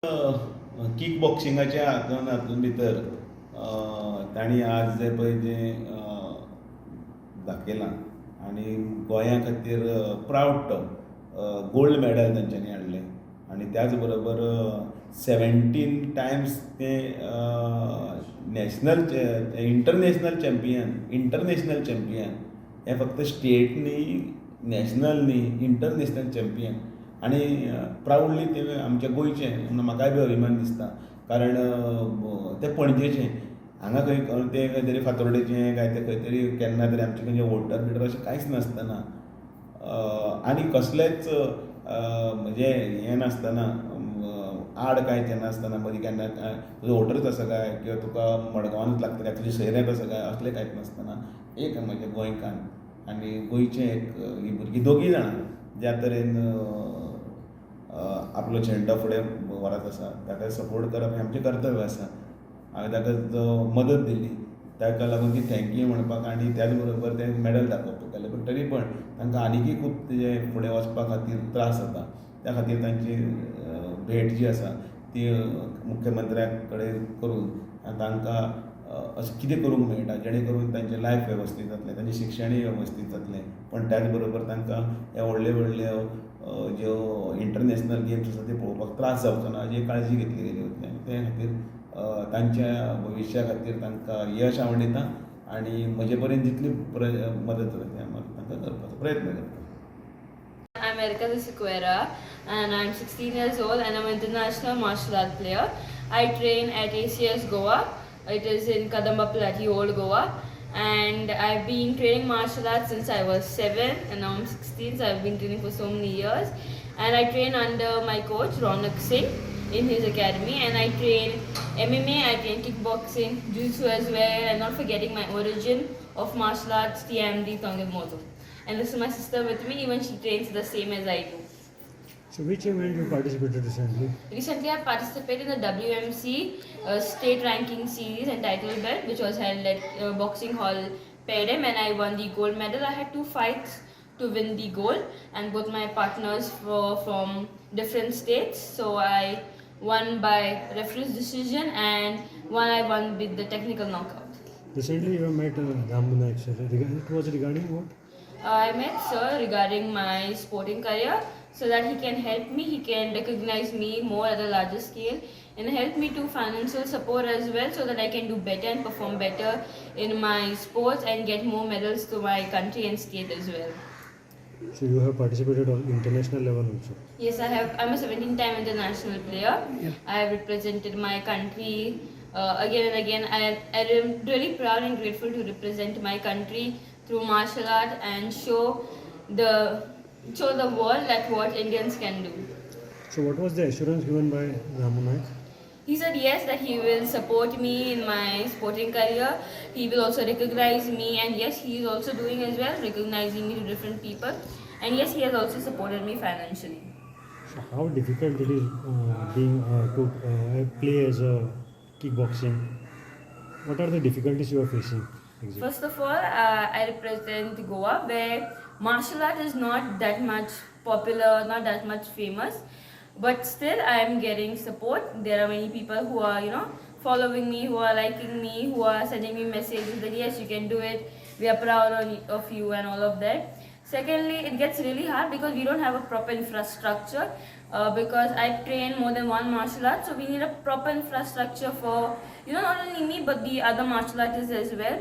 Kick बॉक्सिंगाच्या हातून भितर तांणी आज जे पळय जें दाखयलां आनी गोंया खातीर प्रावड तो गोल्ड मॅडल तांच्यांनी हाडलें आनी त्याच बरोबर 17 टायम्स ते इंटरनॅशनल चॅम्पियन हें फक्त स्टेट न्ही, नॅशनल न्ही, इंटरनॅशनल चॅम्पियन. आनी प्राउडली ते आमचे गोंयचे म्हणून म्हाकाय बी अभिमान दिसता. कारण ते पणजेचे हांगा ते खंय तरी फातोर्डेचे काय ते खंय तरी केन्ना तरी आमचे खंयचे वोटर बिटर अशें कांयच नासतना आनी कसलेंच म्हणजे हें नासतना आड कांय नासतना मदीं केन्ना तुजो वोटरूच आसा काय किंवा तुका मडगांवानूच लागता काय तुजी सयऱ्यात आसा काय असलें कांयच नासतना एक म्हजे गोंयकार आनी गोंयचे ही भुरगीं दोगूय जाणां ज्या तरेन आपलो झेंडो फुडें व्हरत आसा ताका सपोर्ट करप हें आमचें कर्तव्य आसा. हांवें ताका मदत दिली ताका लागून ती थँक्यू म्हणपाक आनी त्याच बरोबर तें मॅडल दाखोवपाक गेलें. पूण तरी पण तांकां आनिकूय खूब तेजें फुडें वचपा खातीर त्रास जाता. त्या खातीर तांची भेट जी आसा ती मुख्यमंत्र्या कडेन करून तांकां अशें कितें करूंक मेळटा जेणे करून तांचें लायफ वेवस्थीत जातलें, तांचें शिक्षणूय वेवस्थीत जातलें. पण त्याच बरोबर तांकां ह्या व्हडल्यो ज्यो इंटरनॅशनल गेम्स आसा त्यो पळोवपाक त्रास जावचो ना हाजी काळजी घेतली गेली वतली. आनी ते खातीर तांच्या भविश्या खातीर तांकां यश हांव दितां आनी म्हजे परेन जितली मदत जाता ती हांव तांकां करपाचो प्रयत्न करतां. I'm Erica Sequeira and I'm 16 years old and I'm an international martial art player. I train at ACS Goa. It is in Kadamba Plateau, Old Goa. And I've been training martial arts since I was 7 and now I'm 16, so I've been training for so many years. And I train under my coach Ronak Singh in his academy, and I train MMA, I train kickboxing, jiu-jitsu as well, and not forgetting my origin of martial arts, TMD, Tongan Moto. And this is my sister with me, even she trains the same as I do. So which event you participated recently? Recently I participated in the WMC state ranking series and title belt, which was held at Boxing Hall Pedem, and I won the gold medal. I had 2 fights to win the gold, and both my partners were from different states, so I won by referee's decision and one I won with the technical knockout. Recently you have met Ramu Naik sir. It was regarding what? I met sir regarding my sporting career so that he can help me, he can recognize me more at a larger scale and help me to financial support as well so that I can do better and perform better in my sports and get more medals to my country and state as well. So you have participated on international level also? Yes, I have. I'm a 17-time international player. Yeah. I have represented my country again and again. I am really proud and grateful to represent my country through martial art and show the world that what Indians can do. So what was the assurance given by Ramu Naik? He said yes, that he will support me in my sporting career. He will also recognize me, and yes, he is also doing as well, recognizing me to different people. And yes, he has also supported me financially. So how difficult it is being to play as a kickboxing? What are the difficulties you are facing? Exactly. First of all, I represent Goa, where martial art is not that much popular, not that much famous. But still, I am getting support. There are many people who are, following me, who are liking me, who are sending me messages that yes, you can do it. We are proud of you and all of that. Secondly, it gets really hard because we don't have a proper infrastructure. Because I train more than one martial art, so we need a proper infrastructure for not only me but the other martial artists as well.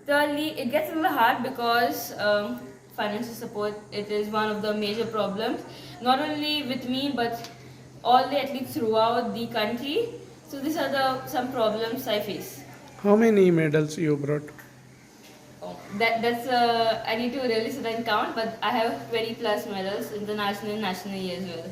Thirdly, it gets a little hard because financial support, it is one of the major problems, not only with me but all the athletes throughout the country. So these are some problems I face. How many medals you brought? Oh, that's I need to really sit and count, but I have 20 plus medals, international and nationally as well.